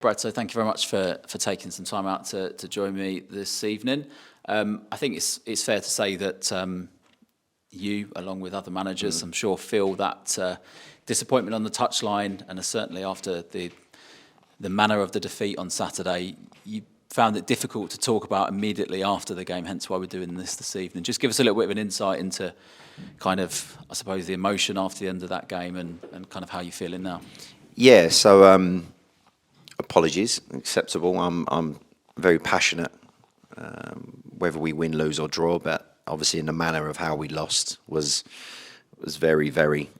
Brad, so thank you very much for taking some time out to join me this evening. I think it's fair to say that you, along with other managers, I'm sure, feel that disappointment on the touchline, and certainly after the manner of the defeat on Saturday, you found it difficult to talk about immediately after the game, hence why we're doing this evening. Just give us a little bit of an insight into kind of, I suppose, the emotion after the end of that game and kind of how you're feeling now. Yeah, so apologies, acceptable. I'm very passionate, whether we win, lose or draw, but obviously in the manner of how we lost was very, very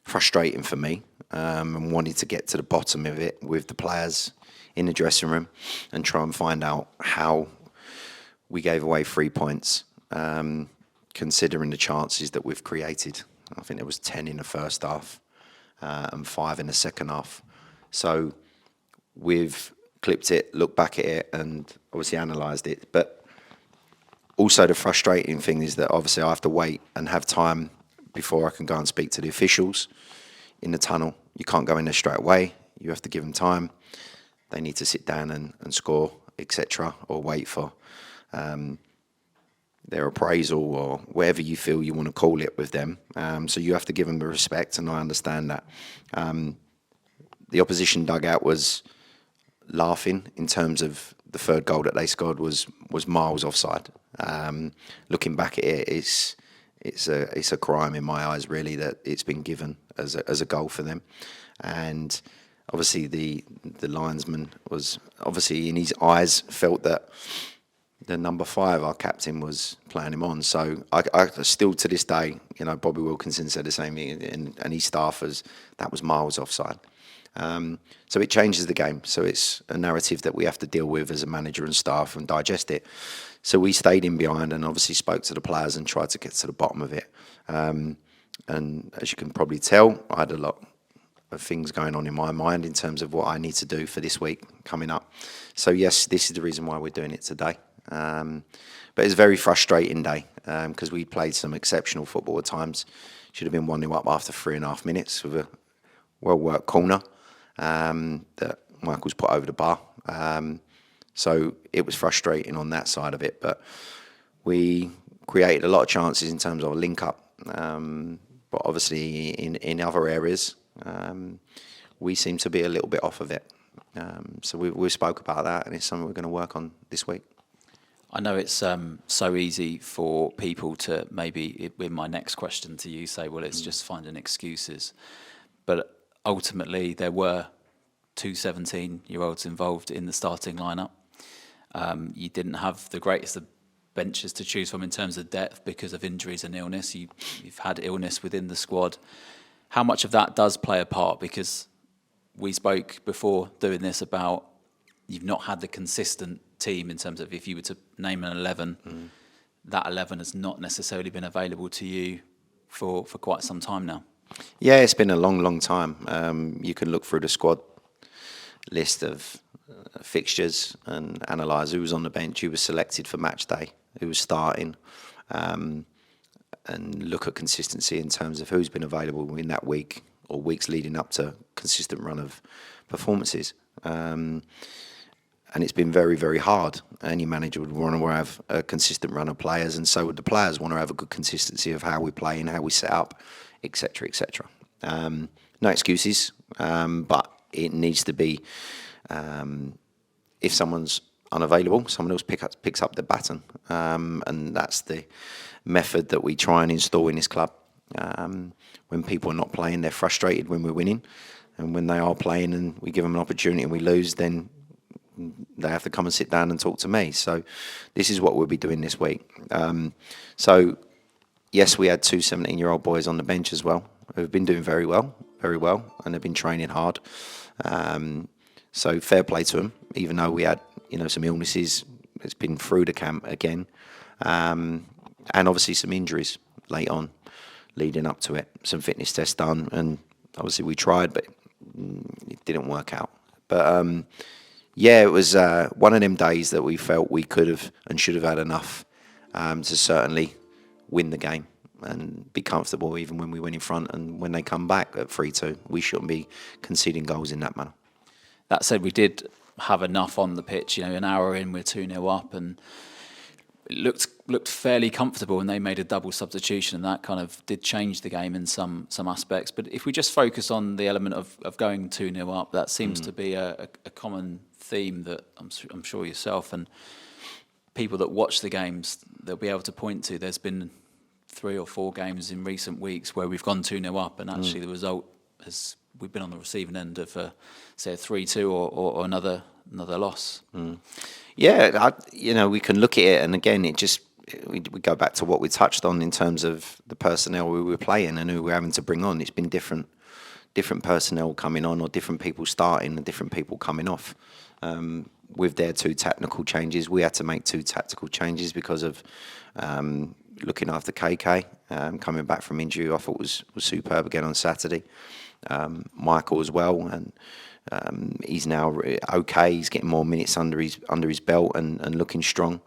frustrating for me, and wanted to get to the bottom of it with the players in the dressing room and try and find out how we gave away 3 points, considering the chances that we've created. I think there was 10 in the first half and 5 in the second half. So we've clipped it, looked back at it, and obviously analysed it. But also the frustrating thing is that obviously I have to wait and have time before I can go and speak to the officials in the tunnel. You can't go in there straight away. You have to give them time. They need to sit down and score, etc., or wait for their appraisal or whatever you feel you want to call it with them. So you have to give them the respect, and I understand that. The opposition dugout was laughing in terms of the third goal that they scored was miles offside. Looking back at it, it's a crime in my eyes, really, that it's been given as a goal for them. And obviously the linesman was obviously in his eyes felt that the number 5, our captain, was playing him on. So I still to this day, Bobby Wilkinson said the same thing, and his staffers, that was miles offside. So it changes the game. So it's a narrative that we have to deal with as a manager and staff and digest it. So we stayed in behind and obviously spoke to the players and tried to get to the bottom of it. And as you can probably tell, I had a lot of things going on in my mind in terms of what I need to do for this week coming up. So yes, this is the reason why we're doing it today. But it's a very frustrating day because we played some exceptional football at times. Should have been 1-0 up after 3.5 minutes with a well-worked corner that Michael's put over the bar. So it was frustrating on that side of it, but we created a lot of chances in terms of a link-up. But obviously in other areas, we seem to be a little bit off of it. So we spoke about that, and it's something we're going to work on this week. I know it's so easy for people to maybe, in my next question to you, say, well, it's just finding excuses. But ultimately, there were 2 17-year-olds involved in the starting lineup. You didn't have the greatest of benches to choose from in terms of depth because of injuries and illness. You've had illness within the squad. How much of that does play a part? Because we spoke before doing this about you've not had the consistent team in terms of if you were to name an 11, that 11 has not necessarily been available to you for quite some time now. Yeah, it's been a long time. You can look through the squad list of fixtures and analyse who was on the bench, who was selected for match day, who was starting, and look at consistency in terms of who's been available in that week or weeks leading up to consistent run of performances. And it's been very, very hard. Any manager would want to have a consistent run of players, and so would the players want to have a good consistency of how we play and how we set up, etc., etc. No excuses, but it needs to be, if someone's unavailable, someone else picks up the baton. And that's the method that we try and install in this club. When people are not playing, they're frustrated when we're winning. And when they are playing and we give them an opportunity and we lose, then they have to come and sit down and talk to me. So this is what we'll be doing this week. So yes, we had 2 17-year-old boys on the bench as well who've been doing very well, and they've been training hard. So fair play to them, even though we had some illnesses. It's been through the camp again, and obviously some injuries late on, leading up to it. Some fitness tests done, and obviously we tried, but it didn't work out. But yeah, it was one of them days that we felt we could have and should have had enough to certainly win the game and be comfortable even when we went in front. And when they come back at 3-2, we shouldn't be conceding goals in that manner. that said, we did have enough on the pitch. An hour in, we're 2-0 up, and it looked fairly comfortable, and they made a double substitution, and that kind of did change the game in some aspects. But if we just focus on the element of going 2-0 up, that seems to be a common theme that I'm sure yourself and people that watch the games, they'll be able to point to. There's been 3 or 4 games in recent weeks where we've gone 2-0 up, and actually the result we've been on the receiving end of say a 3-2 or another loss. Yeah, we can look at it, and again, we go back to what we touched on in terms of the personnel we were playing and who we're having to bring on. It's been different personnel coming on, or different people starting and different people coming off. With their 2 tactical changes, we had to make 2 tactical changes because of looking after KK coming back from injury. I thought was superb again on Saturday. Michael as well, and he's now okay. He's getting more minutes under his belt and looking strong.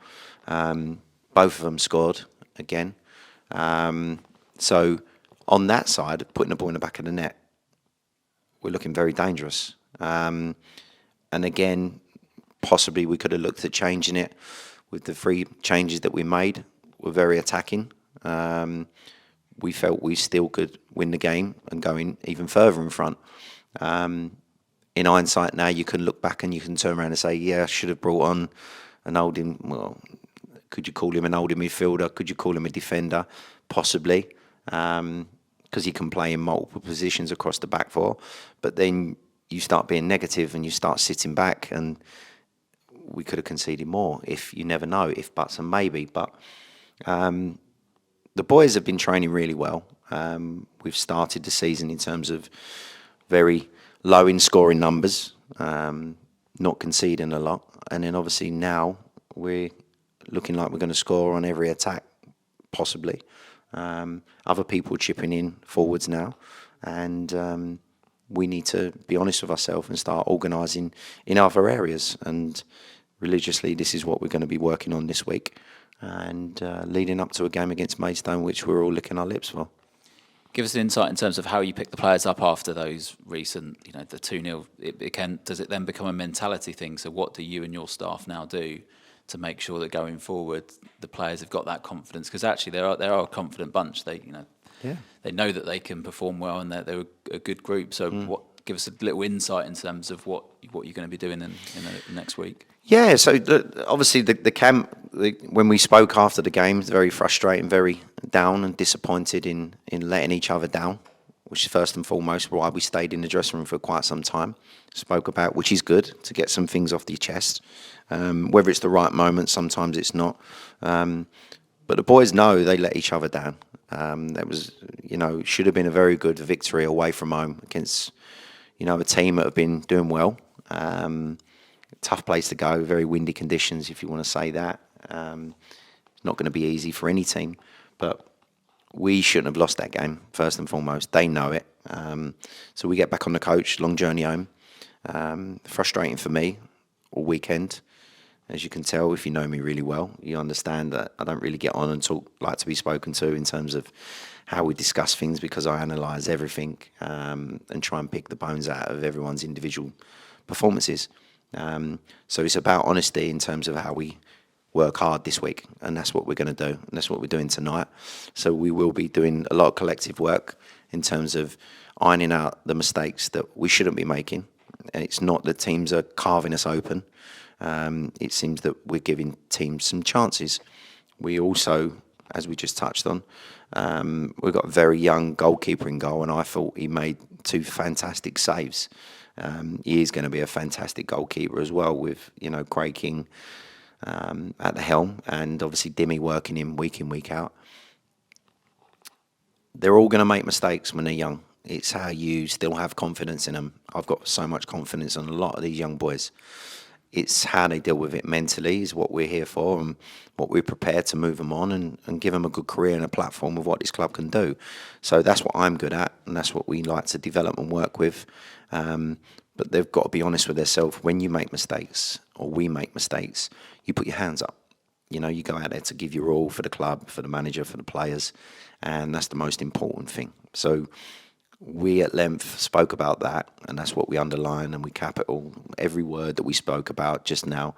Both of them scored again. So on that side, putting the ball in the back of the net, we're looking very dangerous. And again, possibly we could have looked at changing it with the 3 changes that we made. We're very attacking. We felt we still could win the game and go in even further in front. In hindsight now, you can look back and you can turn around and say, yeah, I should have brought on an holding, well, could you call him an holding midfielder? Could you call him a defender? Possibly, because he can play in multiple positions across the back 4. But then you start being negative and you start sitting back, and we could have conceded more. If you never know, if buts and maybe. But the boys have been training really well. We've started the season in terms of very low in scoring numbers, not conceding a lot. And then obviously now we're looking like we're going to score on every attack, possibly. Other people chipping in forwards now. And we need to be honest with ourselves and start organising in other areas. And religiously, this is what we're going to be working on this week. And leading up to a game against Maidstone, which we're all licking our lips for. Give us an insight in terms of how you pick the players up after those recent, the 2-0. Does it then become a mentality thing? So what do you and your staff now do to make sure that going forward the players have got that confidence? Because actually they are a confident bunch. They know that they can perform well, and they're a good group. So give us a little insight in terms of what you're going to be doing in the next week. Yeah, so obviously the camp, when we spoke after the game, it's very frustrating, very down and disappointed in letting each other down, which is first and foremost why we stayed in the dressing room for quite some time. Spoke about, which is good, to get some things off your chest. Whether it's the right moment, sometimes it's not. But the boys know they let each other down. That was, should have been a very good victory away from home against, a team that have been doing well. Tough place to go, very windy conditions, if you want to say that. It's not going to be easy for any team, but we shouldn't have lost that game, first and foremost. They know it. So we get back on the coach, long journey home. Frustrating for me all weekend. As you can tell, if you know me really well, you understand that I don't really get on and talk like to be spoken to in terms of how we discuss things, because I analyse everything and try and pick the bones out of everyone's individual performances. So it's about honesty in terms of how we work hard this week, and that's what we're going to do, and that's what we're doing tonight. So we will be doing a lot of collective work in terms of ironing out the mistakes that we shouldn't be making. And it's not that teams are carving us open. It seems that we're giving teams some chances. We also, as we just touched on, we've got a very young goalkeeper in goal, and I thought he made 2 fantastic saves. He is going to be a fantastic goalkeeper as well, with Craig King at the helm, and obviously Dimmy working him week in, week out. They're all going to make mistakes when they're young. It's how you still have confidence in them. I've got so much confidence in a lot of these young boys. It's how they deal with it mentally is what we're here for, and what we're prepared to move them on and give them a good career and a platform of what this club can do. So that's what I'm good at, and that's what we like to develop and work with. But they've got to be honest with themselves. When you make mistakes, or we make mistakes, you put your hands up. You go out there to give your all for the club, for the manager, for the players, and that's the most important thing. So we at length spoke about that, and that's what we underline and we capital every word that we spoke about just now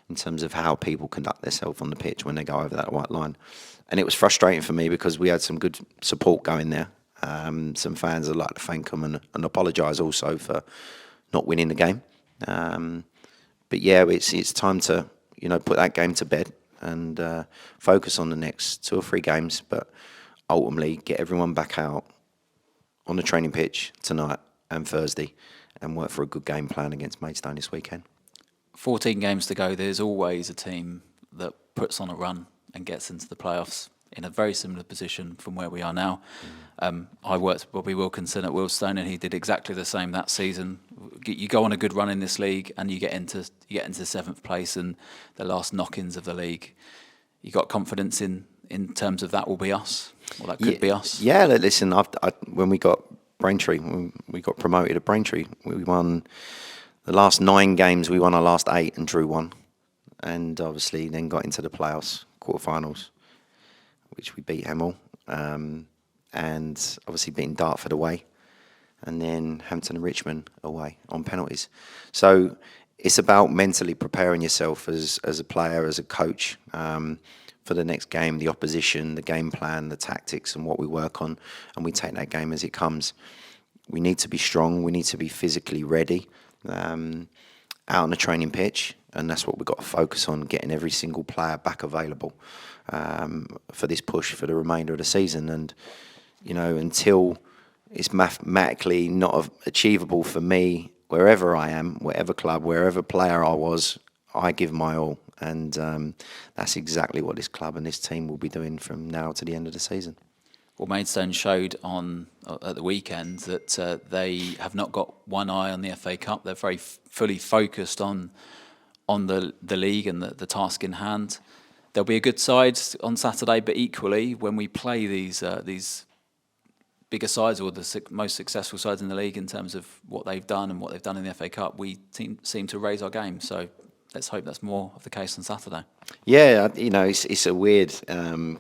in terms of how people conduct themselves on the pitch when they go over that white line. And it was frustrating for me because we had some good support going there. Some fans, I'd like to thank them and apologise also for not winning the game. But yeah, it's time to put that game to bed and focus on the next 2 or 3 games, but ultimately get everyone back out on the training pitch tonight and Thursday and work for a good game plan against Maidstone this weekend. 14 games to go. There's always a team that puts on a run and gets into the playoffs in a very similar position from where we are now. I worked with Bobby Wilkinson at Willstone, and he did exactly the same that season. You go on a good run in this league, and you get into 7th place and the last knock-ins of the league. You got confidence in terms of that will be us, or that could be us. Yeah, listen. When we got Braintree, when we got promoted at Braintree, we won the last 9 games. We won our last 8 and drew 1, and obviously then got into the playoffs, quarterfinals, which we beat Hemel, and obviously beating Dartford away, and then Hampton and Richmond away on penalties. So it's about mentally preparing yourself as a player, as a coach, for the next game, the opposition, the game plan, the tactics, and what we work on, and we take that game as it comes. We need to be strong. We need to be physically ready out on the training pitch, and that's what we've got to focus on, getting every single player back available for this push for the remainder of the season. And, until it's mathematically not achievable for me, wherever I am, whatever club, wherever player I was, I give my all. And that's exactly what this club and this team will be doing from now to the end of the season. Well, Maidstone showed at the weekend that they have not got one eye on the FA Cup. They're very fully focused on the league and the task in hand. There'll be a good side on Saturday, but equally, when we play these bigger sides or the most successful sides in the league in terms of what they've done and what they've done in the FA Cup, we seem to raise our game. So let's hope that's more of the case on Saturday. Yeah, it's a weird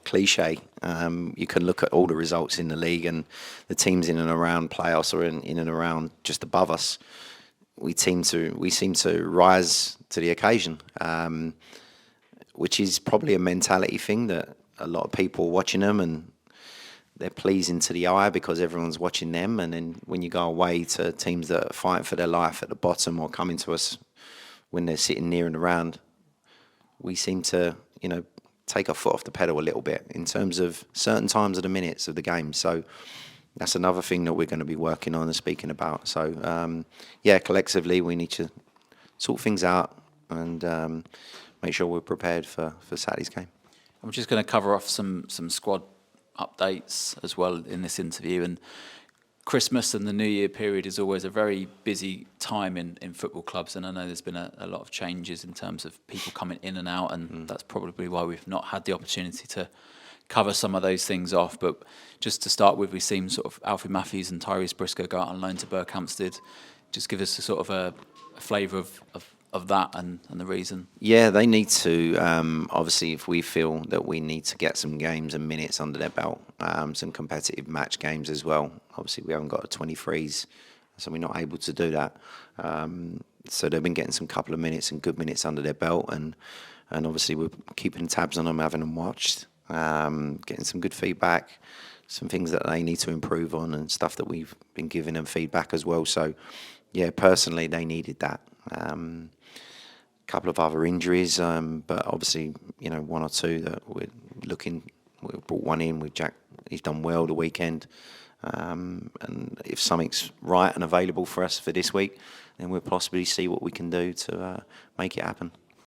cliche. You can look at all the results in the league and the teams in and around playoffs or in and around just above us. We seem to rise to the occasion, which is probably a mentality thing that a lot of people watching them and they're pleasing to the eye because everyone's watching them. And then when you go away to teams that are fighting for their life at the bottom or coming to us when they're sitting near and around, we seem to, take our foot off the pedal a little bit in terms of certain times of the minutes of the game. So that's another thing that we're going to be working on and speaking about. So, collectively we need to sort things out and make sure we're prepared for Saturday's game. I'm just going to cover off some squad updates as well in this interview. And Christmas and the New Year period is always a very busy time in football clubs, and I know there's been a lot of changes in terms of people coming in and out, and that's probably why we've not had the opportunity to cover some of those things off. But just to start with, we've seen sort of Alfie Matthews and Tyrese Briscoe go out on loan to Berkhamsted. Just give us a sort of a flavour of that and the reason. Yeah, they need to, obviously, if we feel that we need to get some games and minutes under their belt, some competitive match games as well. Obviously, we haven't got a 23s, so we're not able to do that. So they've been getting some couple of minutes and good minutes under their belt, and obviously we're keeping tabs on them, having them watched, getting some good feedback, some things that they need to improve on and stuff that we've been giving them feedback as well. So, yeah, personally, they needed that. Couple of other injuries, but obviously, 1 or 2 that we're looking. We brought one in with Jack. He's done well the weekend, and if something's right and available for us for this week, then we'll possibly see what we can do to make it happen.